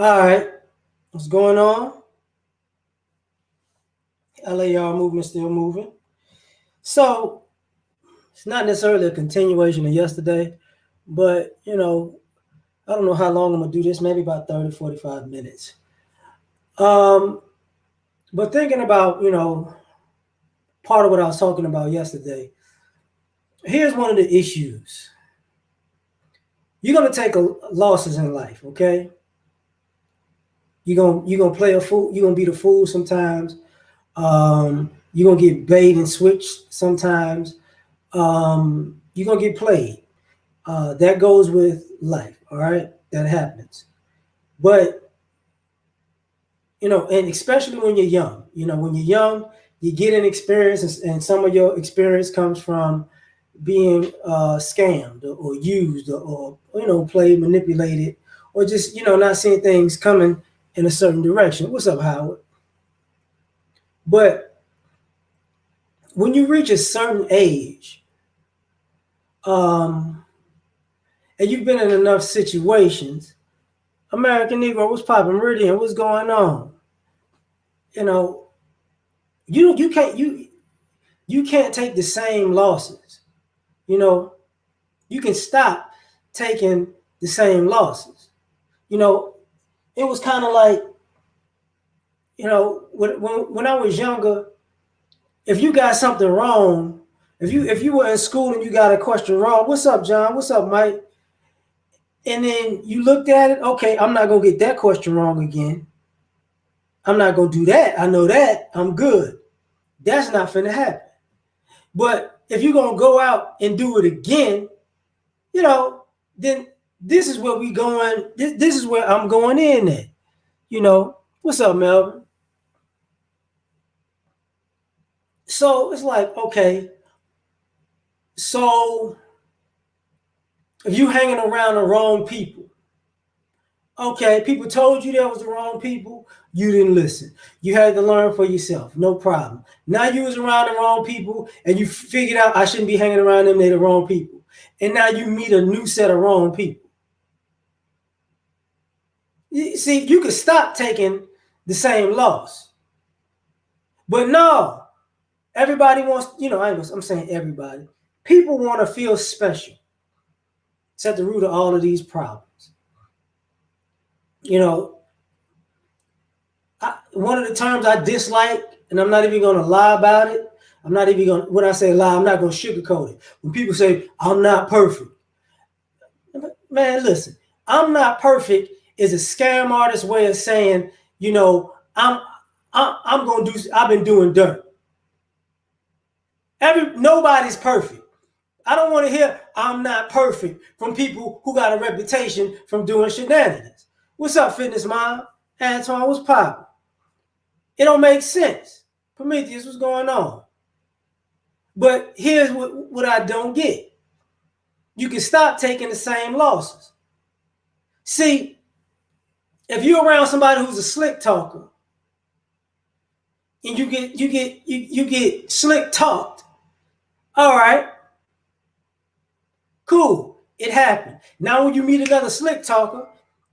All right, what's going on? L.A.R. movement still moving. So it's not necessarily a continuation of yesterday, but I don't know how long I'm gonna do this. Maybe about 30, 45 minutes. Um, but thinking about part of what I was talking about yesterday. Here's one of the issues. You're gonna take losses in life, okay? You're gonna play a fool. You're gonna be the fool sometimes. You're gonna get bait and switched sometimes. You're gonna get played. That goes with life, all right? That happens. But, and especially when you're young, when you're young, you get an experience, and some of your experience comes from being scammed or used or played, manipulated, or just, not seeing things coming in a certain direction. What's up, Howard? But when you reach a certain age, um, and you've been in enough situations, American Negro, what's popping? Meridian, what's going on? You know, you can't take the same losses. You know, you can stop taking the same losses. You know, it was kind of like, when I was younger, if you got something wrong, if you were in school and you got a question wrong, what's up, John? What's up, Mike? And then you looked at it, okay, I'm not gonna get that question wrong again. I'm not gonna do that. I know that. I'm good. That's not finna happen. But if you're gonna go out and do it again, then this is where we going. This is where I'm going in at. What's up, Melvin? So it's like, okay, so if you hanging around the wrong people, okay, people told you that was the wrong people, you didn't listen. You had to learn for yourself, no problem. Now you was around the wrong people and you figured out I shouldn't be hanging around them, they're the wrong people. And now you meet a new set of wrong people. See, you could stop taking the same loss. But no, everybody wants, I'm saying everybody. People want to feel special. It's at the root of all of these problems. You know, one of the terms I dislike, and I'm not even going to lie about it. I'm not even going to, when I say lie, I'm not going to sugarcoat it. When people say, I'm not perfect. Man, listen, I'm not perfect is a scam artist way of saying, I'm going to do, I've been doing dirt. Nobody's perfect. I don't want to hear I'm not perfect from people who got a reputation from doing shenanigans. What's up, fitness mom? Antoine, what's popping? It don't make sense. Prometheus, what's going on? But here's what I don't get. You can stop taking the same losses. See, if you're around somebody who's a slick talker and you get slick talked, all right, cool, it happened. Now when you meet another slick talker,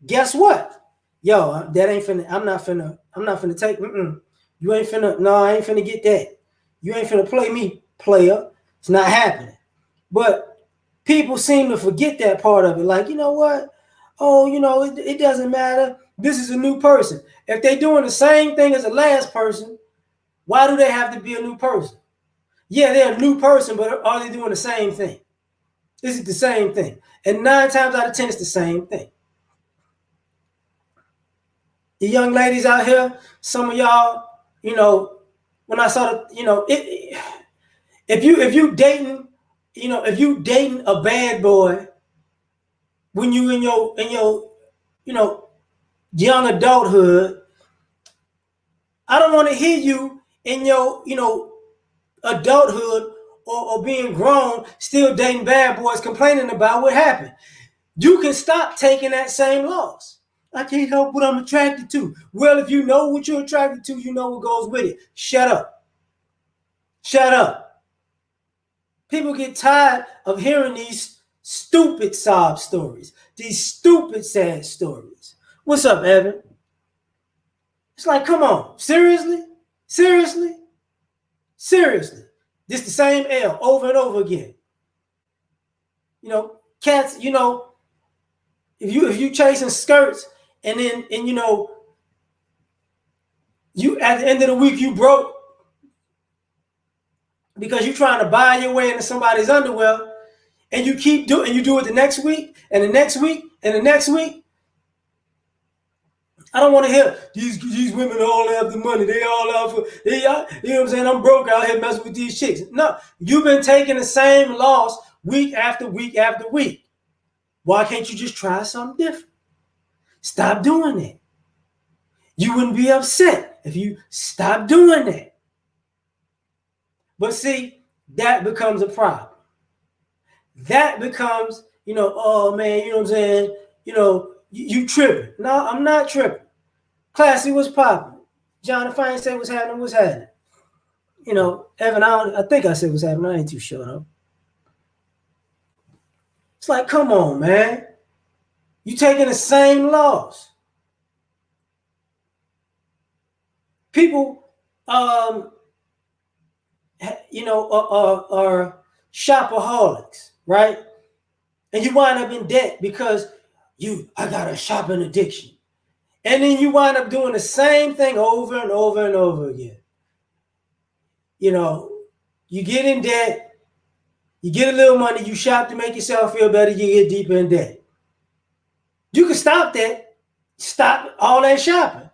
guess what? Yo, that ain't finna. I'm not finna take. You ain't finna. No, I ain't finna get that. You ain't finna play me, player. It's not happening. But people seem to forget that part of it. Like, you know what? Oh, it doesn't matter. This is a new person. If they're doing the same thing as the last person, why do they have to be a new person? Yeah, they're a new person, but are they doing the same thing? Is it the same thing? And 9 times out of 10, it's the same thing. The young ladies out here, some of y'all, when I saw the, if you dating, if you dating a bad boy when you in your you know young adulthood, I don't want to hear you in your adulthood or being grown still dating bad boys complaining about what happened. You can stop taking that same loss. I can't help what I'm attracted to. Well, if you know what you're attracted to, you know what goes with it. Shut up. Shut up. People get tired of hearing these stupid sob stories, these stupid sad stories. What's up, Evan? It's like, come on, seriously, seriously, seriously. This the same L over and over again. Cats. If you chasing skirts and you at the end of the week you broke because you're trying to buy your way into somebody's underwear, and you keep doing, and you do it the next week and the next week and the next week. I don't want to hear these women all have the money. They all have for they all, you know what I'm saying? I'm broke out here messing with these chicks. No, you've been taking the same loss week after week after week. Why can't you just try something different? Stop doing it. You wouldn't be upset if you stop doing that. But see, that becomes a problem. That becomes, oh man, you know what I'm saying? You tripping. No, I'm not tripping. Classy was popping. John, if I ain't say what's happening, what's happening? Evan, I think I said what's happening. I ain't too sure though. It's like, come on, man. You taking the same loss. People, are shopaholics, right? And you wind up in debt because I got a shopping addiction. And then you wind up doing the same thing over and over and over again. You get in debt, you get a little money, you shop to make yourself feel better, you get deeper in debt. You can stop that. Stop all that shopping.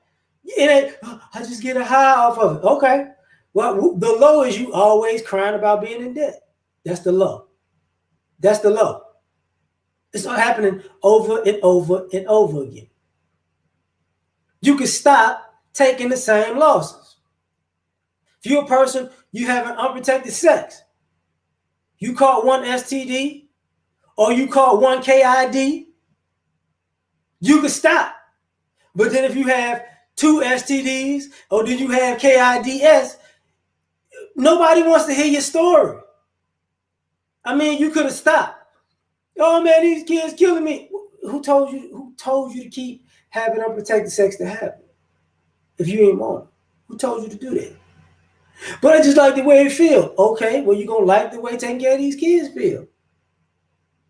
I just get a high off of it. Okay. Well, the low is you always crying about being in debt. That's the low. That's the low. It's all happening over and over and over again. You can stop taking the same losses. If you're a person, you having unprotected sex, you caught one STD or you caught one KID, you can stop. But then if you have two STDs or then you have KIDS, nobody wants to hear your story. I mean, you could have stopped. Oh man, these kids killing me. Who told you to keep having unprotected sex to happen? If you ain't want, who told you to do that? But I just like the way it feel. Okay, well, you gonna like the way taking care of these kids feel.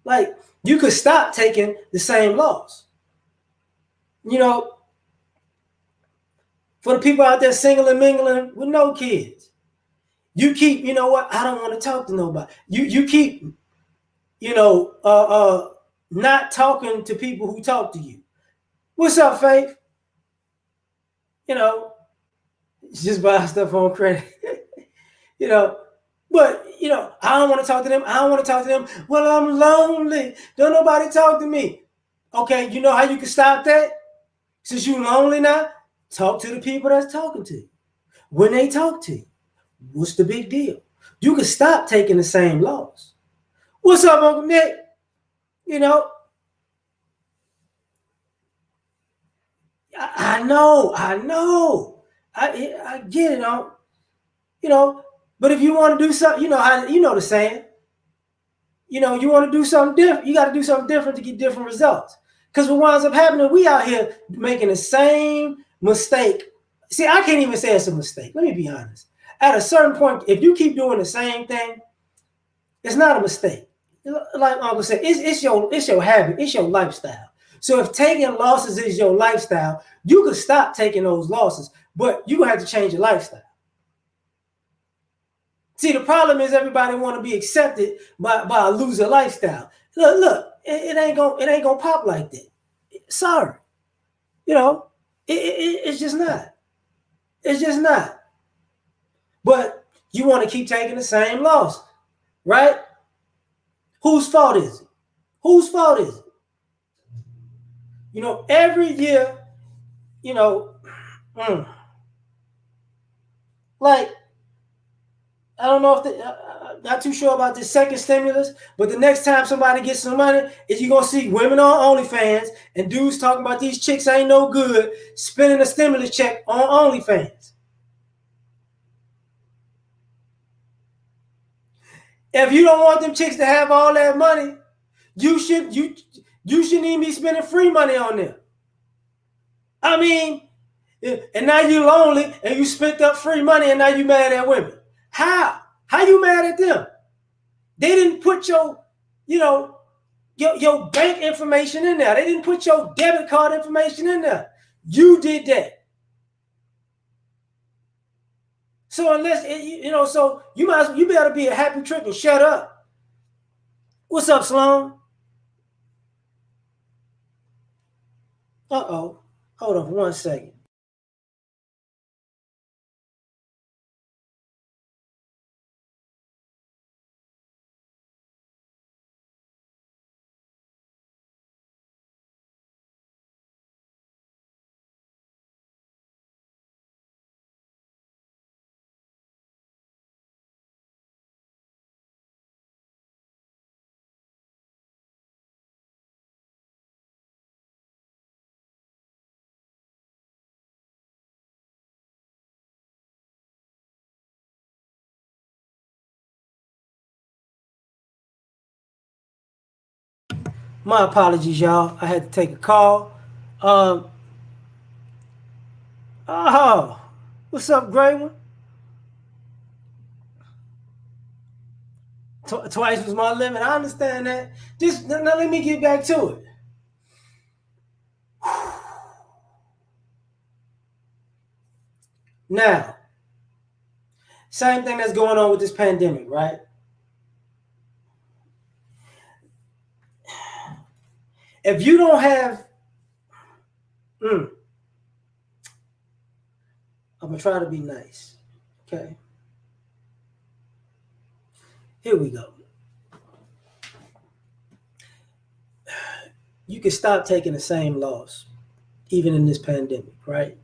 Like, you could stop taking the same loss. For the people out there single and mingling with no kids, you keep, I don't want to talk to nobody. You keep, not talking to people who talk to you. What's up, Faith? Just buy stuff on credit. But I don't want to talk to them. I don't want to talk to them. Well, I'm lonely. Don't nobody talk to me. Okay, you know how you can stop that? Since you're lonely now, talk to the people that's talking to you. When they talk to you, what's the big deal? You can stop taking the same loss. What's up, Uncle Nick? I know. I get it, but if you want to do something, the saying, you want to do something different, you got to do something different to get different results. Because what winds up happening, we out here making the same mistake. See, I can't even say it's a mistake. Let me be honest. At a certain point, if you keep doing the same thing, it's not a mistake. Like Uncle said, it's your habit, it's your lifestyle. So if taking losses is your lifestyle, you can stop taking those losses, but you're gonna have to change your lifestyle. See, the problem is everybody want to be accepted by a loser lifestyle. Look, it ain't gonna pop like that. Sorry, it's just not. It's just not. But you want to keep taking the same loss, right? Whose fault is it? Whose fault is it? Every year, like, I don't know if not too sure about this second stimulus, but the next time somebody gets some money, is you gonna see women on OnlyFans and dudes talking about these chicks ain't no good, spending a stimulus check on OnlyFans. If you don't want them chicks to have all that money, you shouldn't even be spending free money on them. I mean, and now you're lonely and you spent up free money and now you mad at women. How? How you mad at them? They didn't put your, you know, your bank information in there. They didn't put your debit card information in there. You did that. So unless so you better be a happy trick and shut up. What's up, Sloan? Uh-oh. Hold on for 1 second. My apologies, y'all. I had to take a call. Um, oh, what's up, Gray One? Twice was my limit. I understand that. Just now, let me get back to it. Now, same thing that's going on with this pandemic, right? If you don't have, I'm gonna try to be nice. Okay, here we go. You can stop taking the same loss, even in this pandemic, right?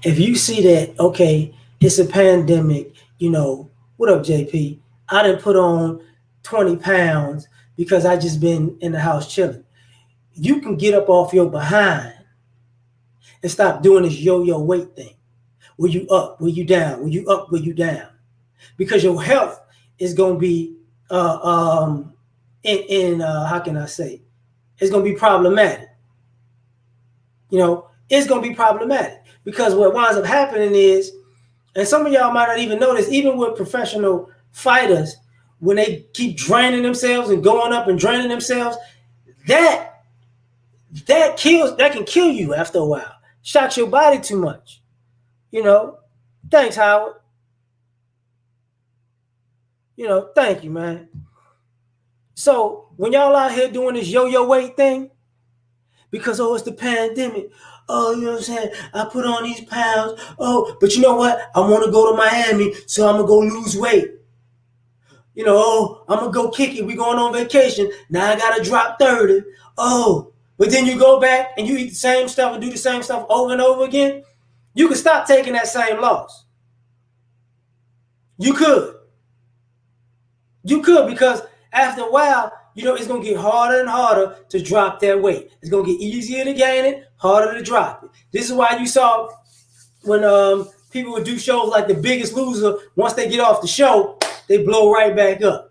If you see that, okay, it's a pandemic, what up, JP? I didn't put on 20 pounds because I just been in the house chilling. You can get up off your behind and stop doing this yo-yo weight thing. Were you up? Were you down? Were you up? Were you down? Because your health is going to be, how can I say? It's going to be problematic. It's going to be problematic because what winds up happening is, and some of y'all might not even notice, even with professional fighters, when they keep draining themselves and going up and draining themselves, that can kill you after a while. Shocks your body too much. Thanks, Howard. Thank you, man. So when y'all out here doing this yo-yo weight thing, because it's the pandemic. Oh, you know what I'm saying? I put on these pounds. Oh, but you know what? I want to go to Miami, so I'm gonna go lose weight. I'm gonna go kick it. We going on vacation. Now I gotta drop 30. Oh, but then you go back and you eat the same stuff and do the same stuff over and over again. You can stop taking that same loss. You could. You could, because after a while, it's going to get harder and harder to drop that weight. It's going to get easier to gain it, harder to drop it. This is why you saw when people would do shows like The Biggest Loser, once they get off the show, they blow right back up.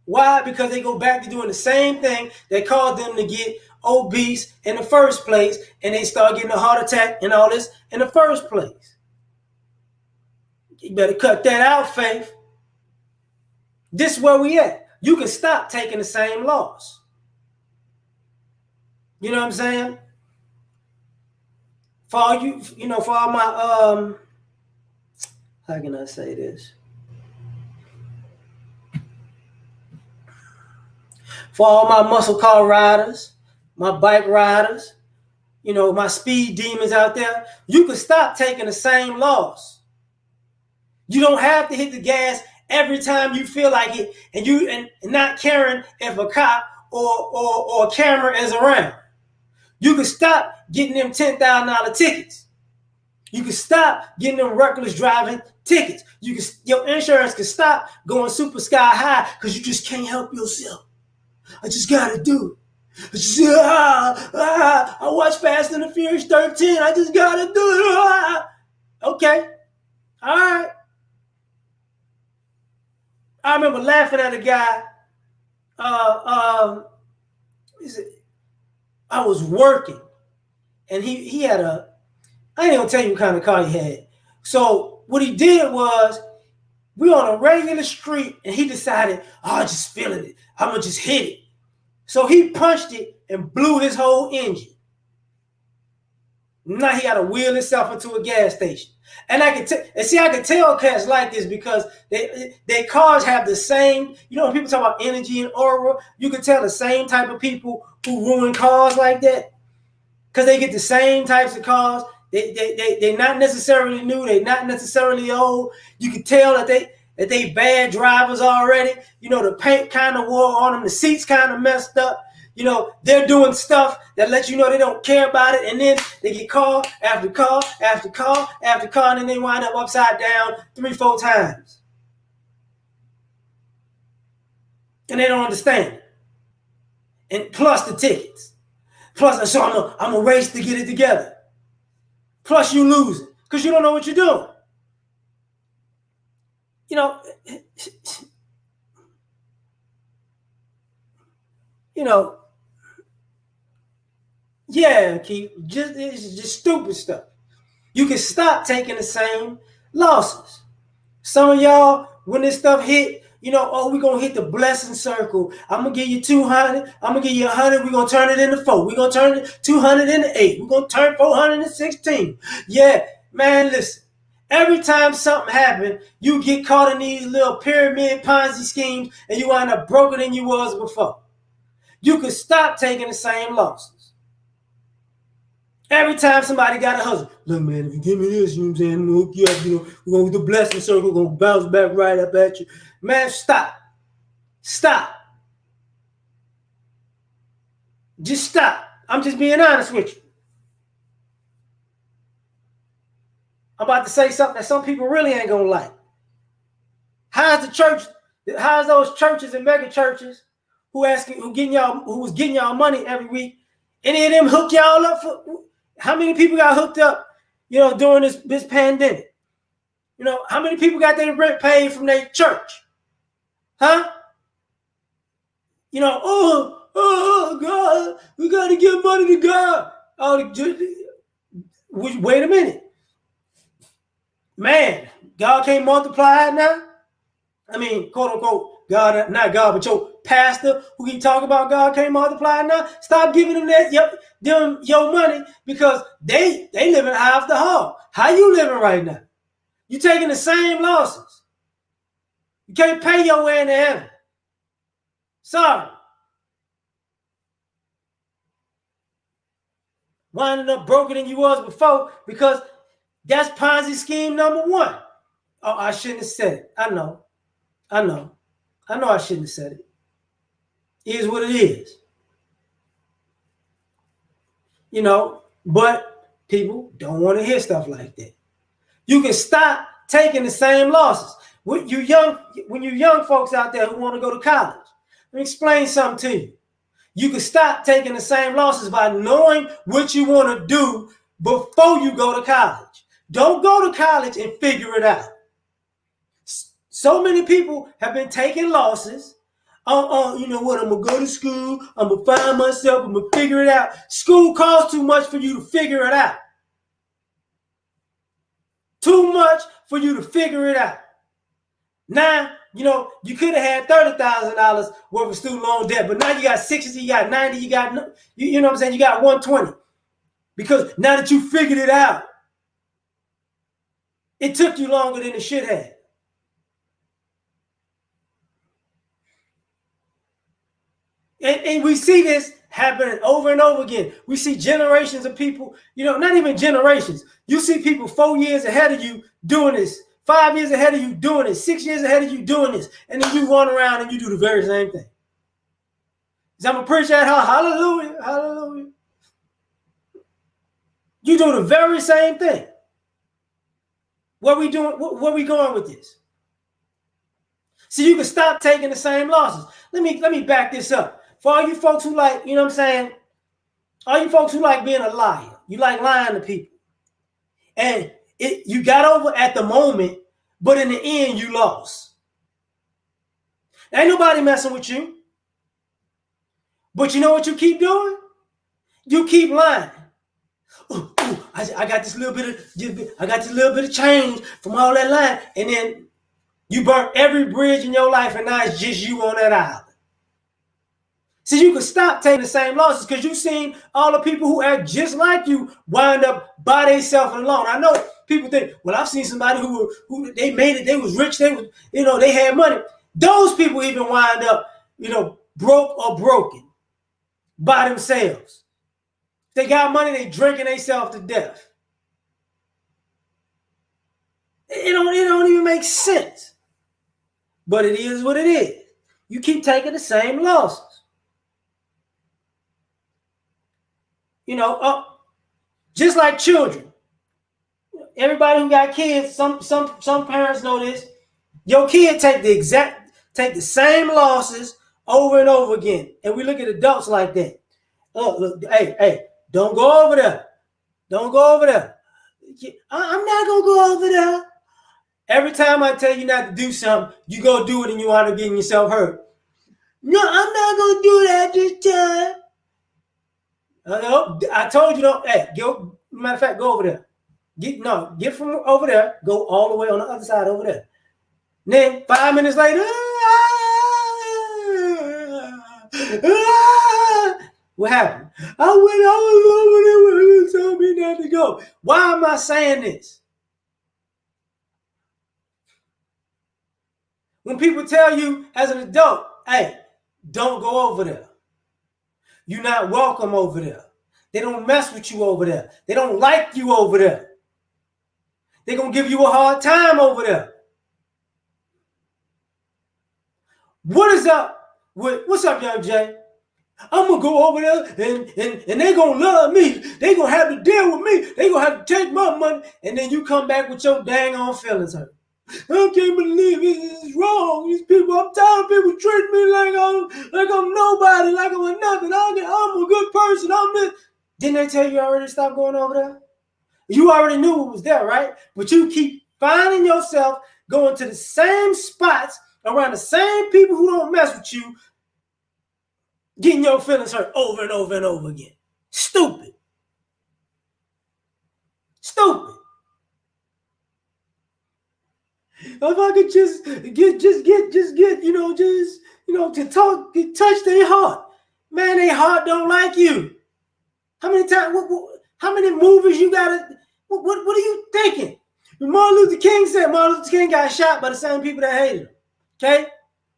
Why? Because they go back to doing the same thing that caused them to get obese in the first place, and they start getting a heart attack and all this in the first place. You better cut that out, Faith. This is where we at. You can stop taking the same loss. You know what I'm saying? For all for all my how can I say this? For all my muscle car riders, my bike riders, my speed demons out there, you can stop taking the same loss. You don't have to hit the gas every time you feel like it, and not caring if a cop or a camera is around. You can stop getting them $10,000 tickets. You can stop getting them reckless driving tickets. Your insurance can stop going super sky high because you just can't help yourself. I just gotta do it. I watched Fast and the Furious 13. I just gotta do it. Okay. All right. I remember laughing at a guy. I was working, and he had a, I ain't gonna tell you what kind of car he had. So what he did was, we on a regular street, and he decided, oh, I just feeling it. I'm gonna just hit it. So he punched it and blew his whole engine. Now he got to wheel himself into a gas station. And I can tell cats like this because their cars have the same, when people talk about energy and aura, you can tell the same type of people who ruin cars like that. Because they get the same types of cars. They're not necessarily new, they're not necessarily old. You can tell that they bad drivers already. The paint kind of wore on them, the seats kind of messed up. They're doing stuff that lets you know they don't care about it, and then they get car after car after car after car, and then they wind up upside down 3-4 times. And they don't understand it. And plus the tickets. Plus, so I'm a race to get it together. Plus you lose it because you don't know what you're doing. Yeah, Keith, it's just stupid stuff. You can stop taking the same losses. Some of y'all, when this stuff hit, oh, we're going to hit the blessing circle. I'm going to give you 200. I'm going to give you 100. We're going to turn it into 4. We're going to turn it 200 into 8. We're going to turn 416. Yeah, man, listen. Every time something happens, you get caught in these little pyramid Ponzi schemes, and you wind up broker than you was before. You could stop taking the same losses. Every time somebody got a hustle, look, man, if you give me this, I'm saying, I'm gonna hook you up, we're gonna do the blessing circle, we're gonna bounce back right up at you. Man, stop. Stop. Just stop. I'm just being honest with you. I'm about to say something that some people really ain't gonna like. How's those churches and mega churches who was getting y'all money every week, any of them hook y'all up for? How many people got hooked up, during this pandemic? How many people got their rent paid from their church? Huh? Oh God, we got to give money to God. Wait a minute. Man, God can't multiply it now? I mean, quote unquote, God, not God, but your pastor who can talk about God can't multiply it now? Stop giving them your money because they living high off the hog. How you living right now? You taking the same losses. You can't pay your way into heaven. Sorry. Winding up broker than you was before because that's Ponzi scheme number 1. Oh, I shouldn't have said it. I know I shouldn't have said it. It is what it is. But people don't want to hear stuff like that. You can stop taking the same losses. When you young folks out there who want to go to college, let me explain something to you. You can stop taking the same losses by knowing what you want to do before you go to college. Don't go to college and figure it out. So many people have been taking losses. You know what? I'm going to go to school. I'm going to find myself. I'm going to figure it out. School costs too much for you to figure it out. Too much for you to figure it out. Now, you could have had $30,000 worth of student loan debt, but now you got 60, you got 90, you got, you know what I'm saying? You got 120. Because now that you figured it out, it took you longer than it should have. And we see this happening over and over again. We see generations of people, not even generations. You see people 4 years ahead of you doing this, 5 years ahead of you doing this, 6 years ahead of you doing this, and then you run around and you do the very same thing. So I'm going to preach that, hallelujah, hallelujah. You do the very same thing. What we doing? Where we going with this? So you can stop taking the same losses. Let me back this up. For all you folks who like, you know what I'm saying? All you folks who like being a liar. You like lying to people. And you got over at the moment, but in the end, you lost. Ain't nobody messing with you. But you know what you keep doing? You keep lying. I got this little bit of change from all that line, and then you burnt every bridge in your life, and now it's just you on that island. So you can stop taking the same losses because you've seen all the people who act just like you wind up by themselves alone. I know people think, well, I've seen somebody who they made it, they was rich, they was, they had money. Those people even wind up, broke or broken by themselves. They got money, they drinking themselves to death. It don't even make sense. But it is what it is. You keep taking the same losses. Just like children. Everybody who got kids, some parents know this. Your kid take the same losses over and over again. And we look at adults like that. Oh, look, hey, don't go over there. Don't go over there. I'm not gonna go over there. Every time I tell you not to do something, you go do it and you wind up getting yourself hurt. No, I'm not gonna do that this time. I told you don't. Hey, go. Matter of fact, go over there. Get from over there. Go all the way on the other side over there. And then 5 minutes later, what happened? I went all over there when you told me not to go. Why am I saying this? When people tell you as an adult, hey, don't go over there. You're not welcome over there. They don't mess with you over there. They don't like you over there. They're going to give you a hard time over there. What is up? What's up, Young Jay? I'm going to go over there and they're going to love me. They're going to have to deal with me. They're going to have to take my money. And then you come back with your dang on feelings hurt. I can't believe this is wrong. These people, I'm tired of people treating me like I'm nobody, like I'm a nothing. I'm a good person. I'm this. Didn't they tell you already to stop going over there? You already knew it was there, right? But you keep finding yourself going to the same spots around the same people who don't mess with you, getting your feelings hurt over and over and over again. Stupid. If I could just get, to touch their heart. Man, their heart don't like you. How many times, how many movies you got? What are you thinking? Martin Luther King said Martin Luther King got shot by the same people that hated him. Okay?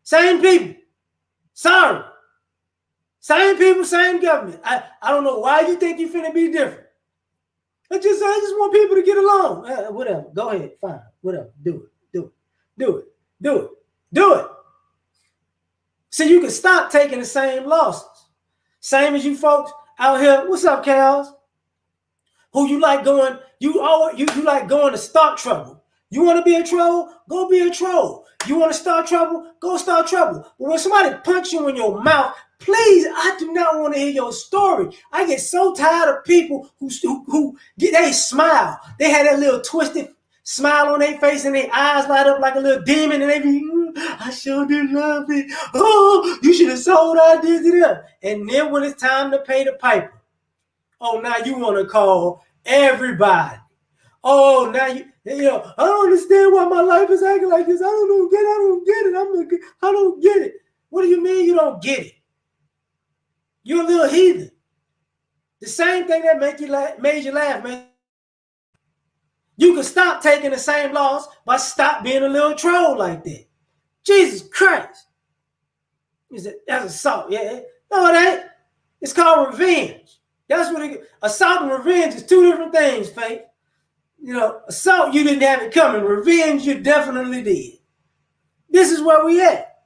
Same people. Sorry. Same people, same government. I don't know why you think you're finna be different. I just want people to get along. Whatever. Go ahead. Fine. Whatever. Do it. So you can stop taking the same losses. Same as you folks out here. What's up, Kals? Who you like going? You like going to start trouble. You want to be a troll? Go be a troll. You want to start trouble? Go start trouble. But when somebody punch you in your mouth, please, I do not want to hear your story. I get so tired of people who they smile. They had that little twisted smile on their face and their eyes light up like a little demon, and they be, I sure did love it. Oh, you should have sold our this to them. And then when it's time to pay the piper, oh, now you want to call everybody. Oh, now I don't understand why my life is acting like this. I don't get it. I don't get it. What do you mean you don't get it? You're a little heathen. The same thing that made you laugh, man. You can stop taking the same loss by stop being a little troll like that. Jesus Christ. That's assault, yeah. No, it ain't. It's called revenge. That's what assault and revenge is two different things, Faith. Assault, you didn't have it coming. Revenge, you definitely did. This is where we at.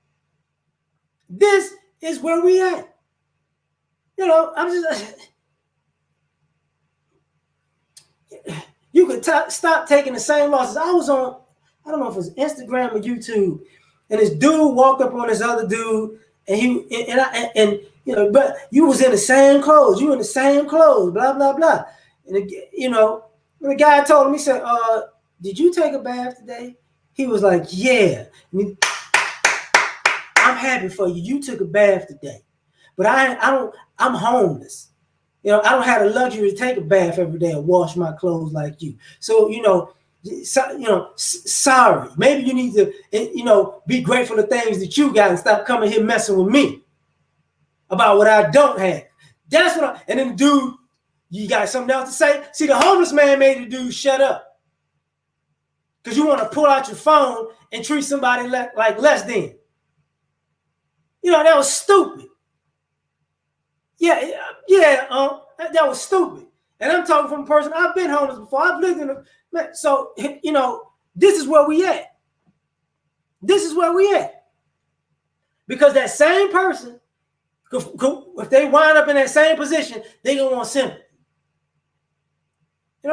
I'm just... You could stop taking the same losses. I was on, I don't know if it was Instagram or YouTube, and this dude walked up on this other dude, and but you was in the same clothes. You in the same clothes, blah, blah, blah. And, when the guy told him, he said, did you take a bath today? He was like, yeah. I'm happy for you. You took a bath today. But I'm homeless. I don't have the luxury to take a bath every day or wash my clothes like you. So, sorry. Maybe you need to, be grateful for the things that you got and stop coming here messing with me about what I don't have. That's what and then dude, you got something else to say? See, the homeless man made the dude shut up. Because you want to pull out your phone and treat somebody like less than. That was stupid. Yeah, that was stupid. And I'm talking from a person, I've been homeless before. I've lived in a, so, this is where we at. This is where we at. Because that same person, if they wind up in that same position, they gonna want sympathy. They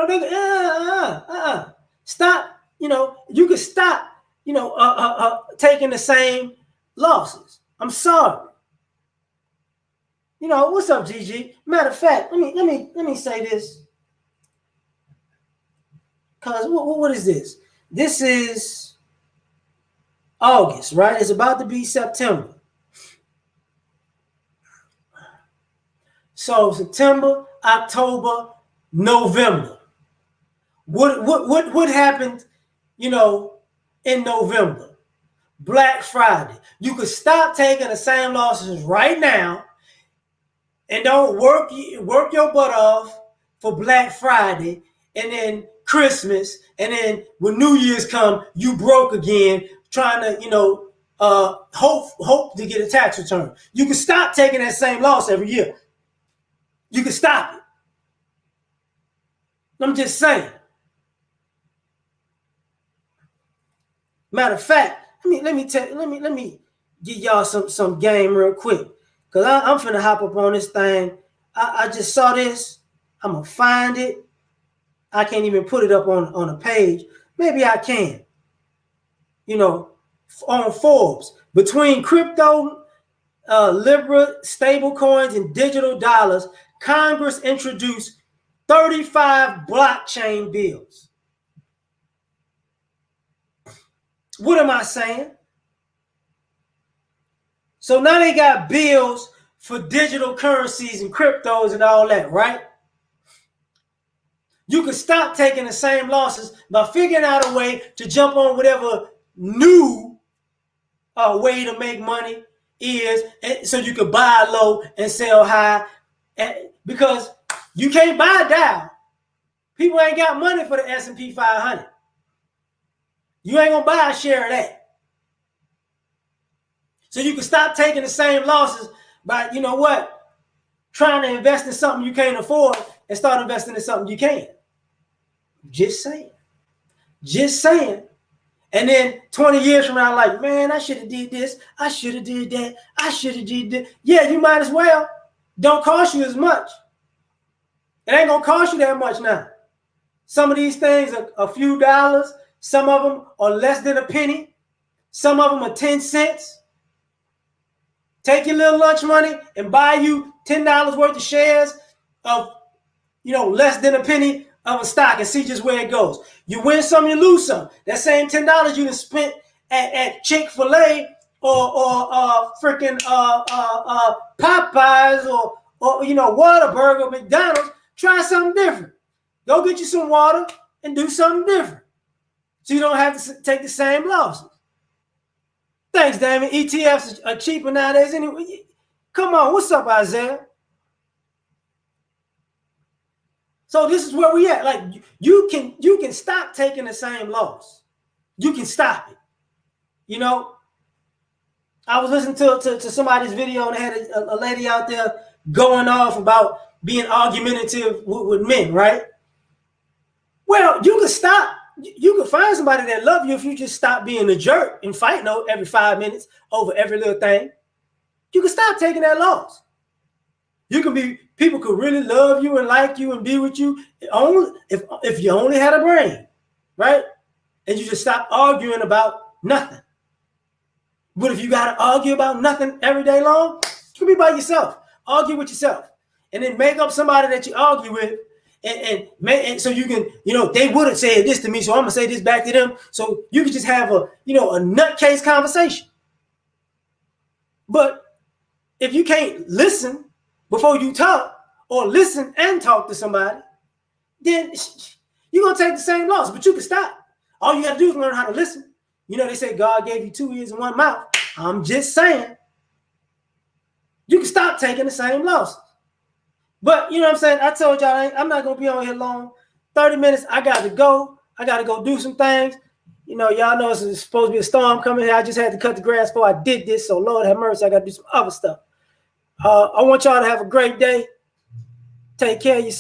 stop. You can stop. Taking the same losses. I'm sorry. What's up, GG? Matter of fact, let me say this. Cause what is this? This is August, right? It's about to be September. So September, October, November. What happened, in November? Black Friday. You could stop taking the same losses right now and don't work your butt off for Black Friday and then Christmas, and then when New Year's come, you broke again, trying to, hope to get a tax return. You can stop taking that same loss every year. You can stop it. I'm just saying. Matter of fact, let me give y'all some game real quick, cause I'm finna hop up on this thing. I just saw this. I'm gonna find it. I can't even put it up on a page. Maybe I can. On Forbes, between crypto, Libra, stable coins, and digital dollars, Congress introduced 35 blockchain bills. What am I saying? So now they got bills for digital currencies and cryptos and all that, right? You can stop taking the same losses by figuring out a way to jump on whatever new way to make money is, so you can buy low and sell high. Because you can't buy down. People ain't got money for the S&P 500. You ain't gonna buy a share of that. So you can stop taking the same losses by, trying to invest in something you can't afford and start investing in something you can. Just saying. Just saying. And then 20 years from now, like, man, I should have did this. I should have did that. I should have did that. Yeah, you might as well. Don't cost you as much. It ain't gonna cost you that much now. Some of these things are a few dollars. Some of them are less than a penny. Some of them are 10 cents. Take your little lunch money and buy you $10 worth of shares of, less than a penny of a stock and see just where it goes. You win some, you lose some. That same $10 you done spent at Chick-fil-A or freaking Popeyes or Whataburger, McDonald's, try something different. Go get you some water and do something different. So you don't have to take the same losses. Thanks, Damon. ETFs are cheaper nowadays anyway. Come on, what's up, Isaiah? So this is where we at. Like, you can stop taking the same loss. You can stop it. I was listening to somebody's video and they had a lady out there going off about being argumentative with men, right? Well, you can stop. You can find somebody that love you if you just stop being a jerk and fighting every 5 minutes over every little thing. You can stop taking that loss. People could really love you and like you and be with you only if you only had a brain, right? And you just stop arguing about nothing. But if you got to argue about nothing every day long, you can be by yourself. Argue with yourself. And then make up somebody that you argue with. And so you can, they would have said this to me, so I'm going to say this back to them. So you can just have a nutcase conversation. But if you can't listen before you talk, or listen and talk to somebody, then you're going to take the same loss, but you can stop. All you got to do is learn how to listen. You know, they say God gave you 2 ears and 1 mouth. I'm just saying, you can stop taking the same loss. But you know what I'm saying? I told y'all I'm not going to be on here long. 30 minutes, I got to go. I got to go do some things. You know, y'all know it's supposed to be a storm coming here. I just had to cut the grass before I did this. So Lord have mercy, I got to do some other stuff. I want y'all to have a great day. Take care of yourself.